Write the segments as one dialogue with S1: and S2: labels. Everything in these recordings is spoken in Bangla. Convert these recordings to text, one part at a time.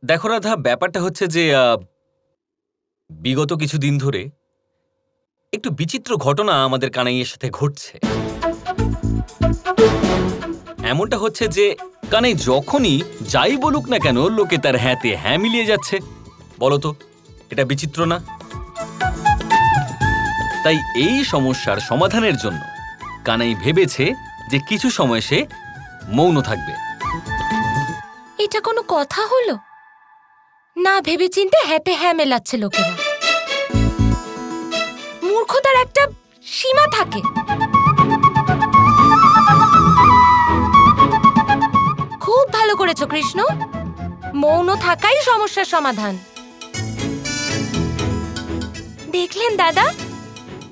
S1: দেখো রাধা, ব্যাপারটা হচ্ছে যে বিগত কিছুদিন ধরে একটু বিচিত্র ঘটনা আমাদের কানাইয়ের সাথে ঘটছে। এমনটা হচ্ছে যে কানাই যখনই যাই বলুক না কেন, লোকে তার হ্যাঁতে হ্যাঁ মিলিয়ে যাচ্ছে। বলতো, এটা বিচিত্র না? তাই এই সমস্যার সমাধানের জন্য কানাই ভেবেছে যে কিছু সময় সে মৌন থাকবে।
S2: এটা কোনো কথা হলো? না ভেবে চিন্তে হ্যাঁতে হ্যাঁ মেলাচ্ছে লোকেরা। মূর্খতার একটা সীমা থাকে। খুব ভালো করেছো কৃষ্ণ, মৌন থাকাই সমস্যার সমাধান। দেখলেন দাদা,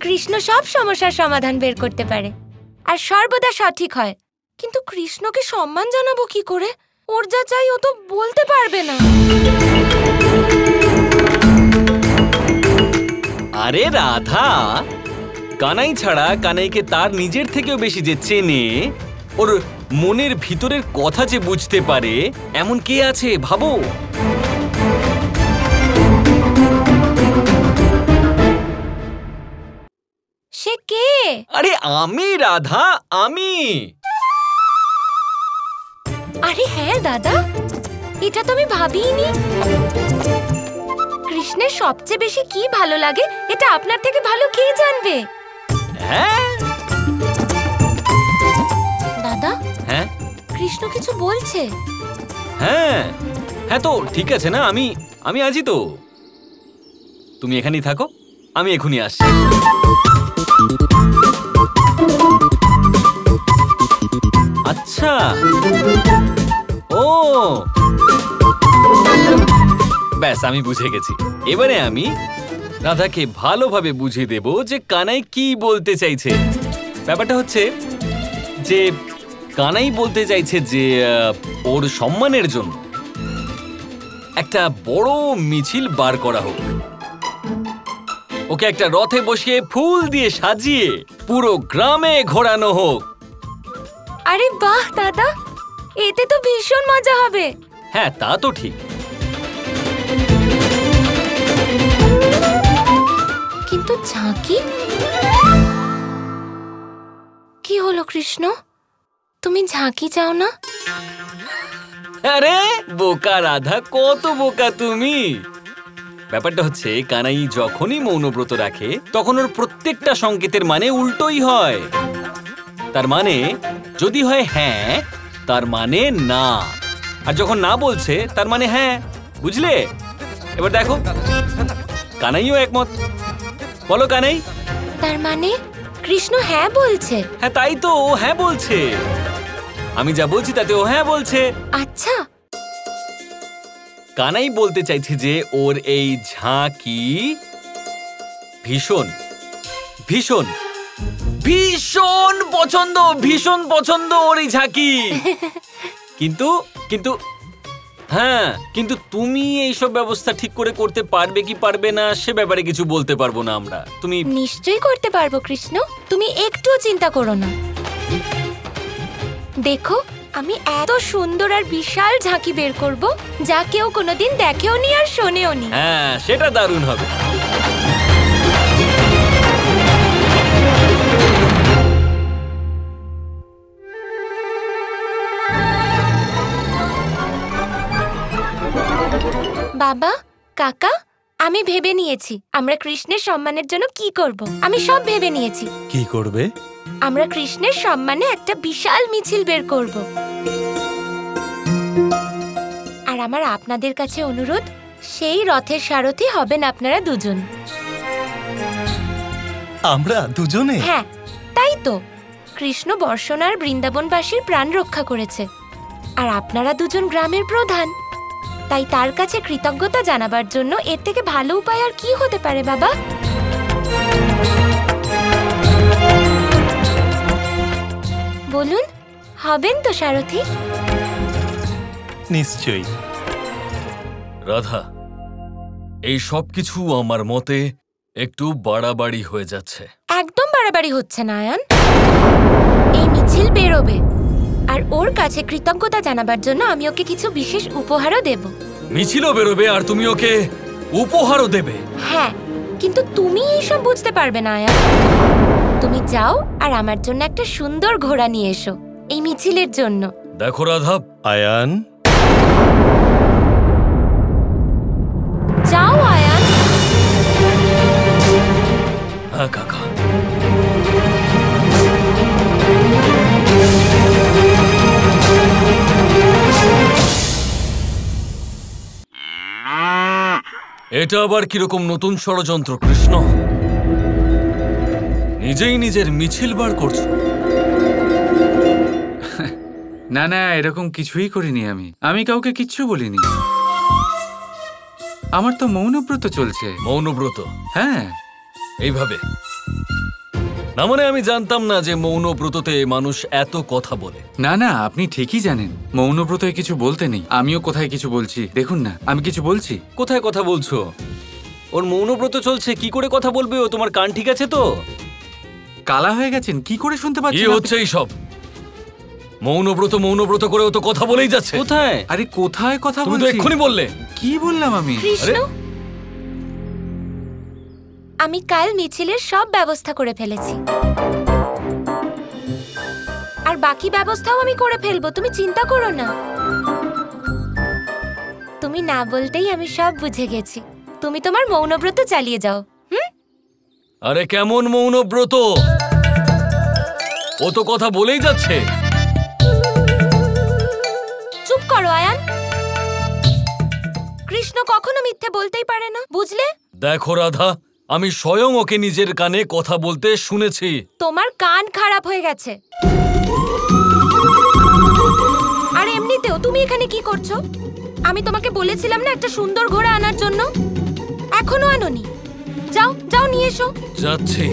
S2: কৃষ্ণ সব সমস্যার সমাধান বের করতে পারে আর সর্বদা সঠিক হয়। কিন্তু কৃষ্ণকে সম্মান জানাবো কি করে? ওর যা চাই ও তো বলতে পারবে না।
S1: আরে রাধা, কানাই ছাড়া কানাইকে তার নিজের থেকেও বেশি যে চেনে, ওর মনের ভিতরের কথা যে বুঝতে পারে, এমন কে আছে ভাবো?
S2: সে কে?
S1: আরে আমি রাধা, আমি।
S2: আরে হ্যাঁ দাদা, এটা তো আমি ভাবিনি। কৃষ্ণের সবচেয়ে বেশি কি ভালো লাগে এটা আপনার থেকে ভালো কে জানবে?
S1: হ্যাঁ
S2: দাদা,
S1: হ্যাঁ
S2: কৃষ্ণ কিছু বলছে।
S1: হ্যাঁ হ্যাঁ, তো ঠিক আছে না, আমি আছি তো। তুমি এখানেই থাকো, আমি এখনই আসছি। আচ্ছা, ও ব্যাস, আমি বুঝে গেছি। এবারে আমি রাধাকে ভালোভাবে বুঝিয়ে দেব যে কানাই কি বলতে চাইছে। ব্যাপারটা হচ্ছে যে কানাই বলতে চাইছে যে ওর সম্মানের জন্য একটা বড় মিছিল বার করা হোক। ওকে একটা রথে বসিয়ে ফুল দিয়ে সাজিয়ে পুরো গ্রামে ঘোরানো হোক।
S2: আরে বাহ দাদা, এতে তো ভীষণ মজা হবে।
S1: হ্যাঁ, তা তো ঠিক।
S2: কিন্তু ঝাঁকি কি হলো কৃষ্ণ? তুমি ঝাঁকি চাও না?
S1: আরে বোকা রাধা, কত বোকা তুমি! ব্যাপারটা হচ্ছে কানাই যখনই মৌনব্রত রাখে তখন ওর প্রত্যেকটা সংকেতের মানে উল্টোই হয়। তার মানে যদি হয় হ্যাঁ, তার মানে না, আর যখন না বলছে তার মানে হ্যাঁ। বুঝলে? এবার দেখো, কানাইও একমত। বলো কানাই।
S2: তার মানে কৃষ্ণ হ্যাঁ বলছে?
S1: হ্যাঁ, তাই তো, ও হ্যাঁ বলছে। আমি যা বলছি তাতে ও হ্যাঁ বলছে।
S2: আচ্ছা,
S1: কানাই বলতে চাইছে যে ওর এই ঝাঁকি ভীষণ ভীষণ ভীষণ পছন্দ, ভীষণ পছন্দ ওর এই ঝাঁকি। কিন্তু কিন্তু হ্যাঁ, কিন্তু তুমি এইসব ব্যবস্থা ঠিক করে করতে পারবে কি পারবে না সে ব্যাপারে কিছু বলতে পারবো না আমরা। তুমি
S2: নিশ্চয়ই করতে পারবো কৃষ্ণ, তুমি একটুও চিন্তা করো না। দেখো, আমি এত সুন্দর আর বিশাল ঝাঁকি বের করব যা কেউ কোনোদিন দেখেও নি আর শোনেও নি।
S1: হ্যাঁ, সেটা দারুণ হবে।
S2: বাবা, কাকা, আমি ভেবে নিয়েছি আমরা কৃষ্ণের সম্মানের জন্য কি করব। আমি সব ভেবে নিয়েছি।
S1: কি করবে?
S2: আমরা কৃষ্ণের সম্মানে একটা বিশাল মিছিল বের করব। আর আমার আপনাদের কাছে অনুরোধ, সেই রথের সারথি হবেন আপনারা দুজন।
S3: আমরা দুজনে?
S2: হ্যাঁ, তাই তো। কৃষ্ণ বর্ষণার বৃন্দাবনবাসীর প্রাণ রক্ষা করেছে, আর আপনারা দুজন গ্রামের প্রধান। তাই তার কাছে কৃতজ্ঞতা জানাবার জন্য এর থেকে ভালো উপায় আর কি হতে পারে বাবা? বলুন, হবেন তো সারথি?
S3: নিশ্চয়ই।
S1: রাধা, এই সব কিছু আমার মতে একটু বাড়াবাড়ি হয়ে যাচ্ছে।
S2: একদম বাড়াবাড়ি হচ্ছে না আয়ান। এই মিছিল বেরোবে, আর ওর কাছে কৃতজ্ঞতা জানাবার জন্য আমি ওকে কিছু বিশেষ উপহারও দেব।
S1: মিছিলও বেরোবে আর তুমি ওকে উপহারও দেবে।
S2: হ্যাঁ, কিন্তু তুমি এইসব বুঝতে পারবে না আয়ান। তুমি যাও আর আমার জন্য একটা সুন্দর ঘোড়া নিয়ে এসো এই মিছিলের জন্য।
S1: দেখো রাধা,
S3: আয়ান,
S2: যাও আয়ান।
S1: হ্যাঁ কাকা। এটা আবার কিরকম নতুন ষড়যন্ত্র কৃষ্ণ? নিজেই নিজের মিছিল বার করছো।
S4: না না, এরকম কিছুই করিনি আমি কাউকে কিচ্ছু বলিনি। আমার তো মৌনব্রত চলছে।
S1: মৌনব্রত?
S4: হ্যাঁ।
S1: এইভাবে না, মানে আমি জানতাম না যে মৌনব্রততে মানুষ এত কথা বলে।
S4: না না, আপনি ঠিকই জানেন মৌনব্রতয় কিছু বলতে নেই। আমিও কোথায় কিছু বলছি, দেখুন না আমি কিছু বলছি।
S1: কোথায় কথা বলছো? ওর মৌনব্রত চলছে, কি করে কথা বলবে ও? তোমার কান ঠিক আছে তো?
S4: কালা হয়ে গেছেন, কি করে শুনতে
S1: কি
S4: পাচ্ছেন?
S1: হচ্ছে এই সব? মৌনব্রত মৌনব্রত করে ও তো কথা বলেই যাচ্ছে। কোথায়?
S4: আরে কোথায় কথা
S1: তুমি তো
S4: বলছি?
S1: এক্ষুনি বললে।
S4: কি বললাম আমি?
S2: কৃষ্ণ, আমি কাল মিছিলের সব ব্যবস্থা করে ফেলেছি, আর বাকি ব্যবস্থাও আমি করে ফেলবো, তুমি চিন্তা করো না। তুমি না বলতেই আমি সব বুঝে গেছি। তুমি তোমার মৌনব্রত চালিয়ে যাও।
S1: আরে কেমন মৌনব্রত? ও তো কথা বলেই যাচ্ছে।
S2: চুপ করো আয়ান। কৃষ্ণ কখনো মিথ্যে বলতেই পারে না, বুঝলে?
S1: দেখো রাধা, আমি স্বয়ং ওকে নিজের কানে কথা বলতে শুনেছি।
S2: তোমার কান খারাপ হয়ে গেছে। আর এমনিতেও তুমি এখানে কি করছো? আমি তোমাকে বলেছিলাম না একটা সুন্দর ঘোড়া আনার জন্য, এখনো আনোনি। যাও যাও নিয়ে এসো।
S1: যাচ্ছি।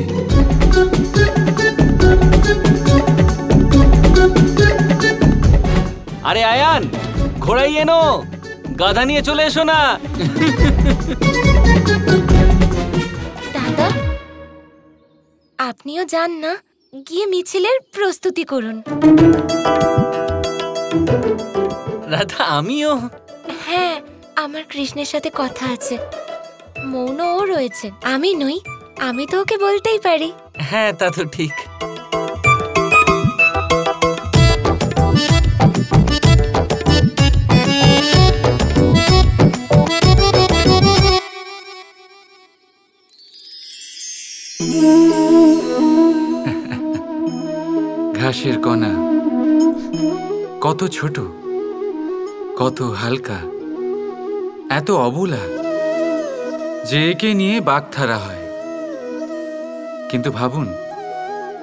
S1: আরে আয়ান, ঘোড়াই এনো, গাধা নিয়ে চলে এসো না।
S2: দাদা, আপনিও যান না, গিয়ে মিছিলের প্রস্তুতি করুন।
S1: রাধা, আমিও।
S2: হ্যাঁ, আমার কৃষ্ণের সাথে কথা আছে। মৌন ও রয়েছে, আমি নই। আমি তো ওকে বলতেই পারি।
S1: হ্যাঁ, তা তো ঠিক।
S4: ঘাসের কণা কত ছোট, কত হালকা, এত অবলা যে একে নিয়ে বাগধারা হয়। কিন্তু ভাবুন,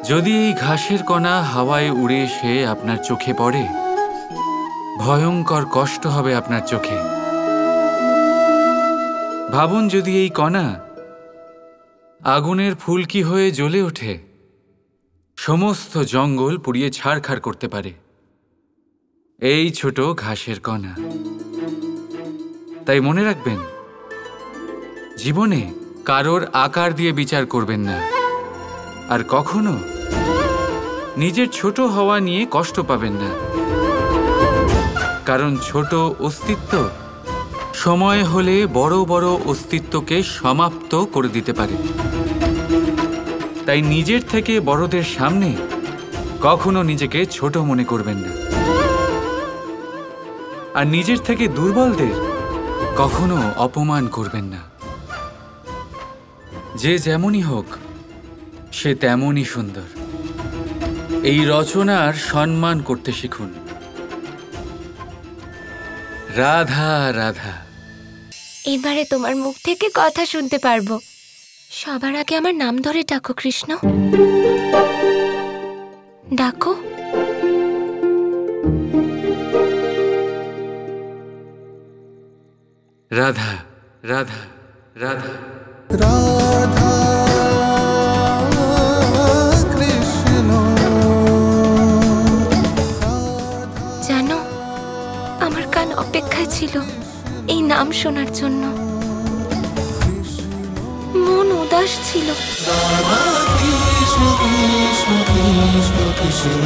S4: যদি এই ঘাসের কণা হাওয়ায় উড়ে এসে আপনার চোখে পড়ে, ভয়ঙ্কর কষ্ট হবে আপনার চোখে। ভাবুন, যদি এই কণা আগুনের ফুলকি হয়ে জ্বলে ওঠে, সমস্ত জঙ্গল পুড়িয়ে ছারখার করতে পারে। এই ছোট ঘাসের কণা। তাই মনে রাখবেন, জীবনে কারোর আকার দিয়ে বিচার করবেন না, আর কখনো নিজের ছোট হওয়া নিয়ে কষ্ট পাবেন না। কারণ ছোট অস্তিত্ব সময় হলে বড় বড় অস্তিত্বকে সমাপ্ত করে দিতে পারে। তাই নিজের থেকে বড়দের সামনে কখনো নিজেকে ছোট মনে করবেন না, আর নিজের থেকে দুর্বলদের কখনো অপমান করবেন না। যে যেমনই হোক, সে তেমনই সুন্দর। এই রচনার সম্মান করতে শিখুন। রাধা রাধা।
S2: এবারে তোমার মুখ থেকে কথা শুনতে পারবো। সবার আগে আমার নাম ধরে ডাকো কৃষ্ণ, ডাকো।
S4: রাধা রাধা রাধা
S5: রাধা কৃষ্ণ।
S2: জানো, আমার কান অপেক্ষায় ছিল এই নাম শোনার জন্য। মন উদাস ছিল।
S5: রাধা কৃষ্ণ কৃষ্ণ কৃষ্ণ কৃষ্ণ।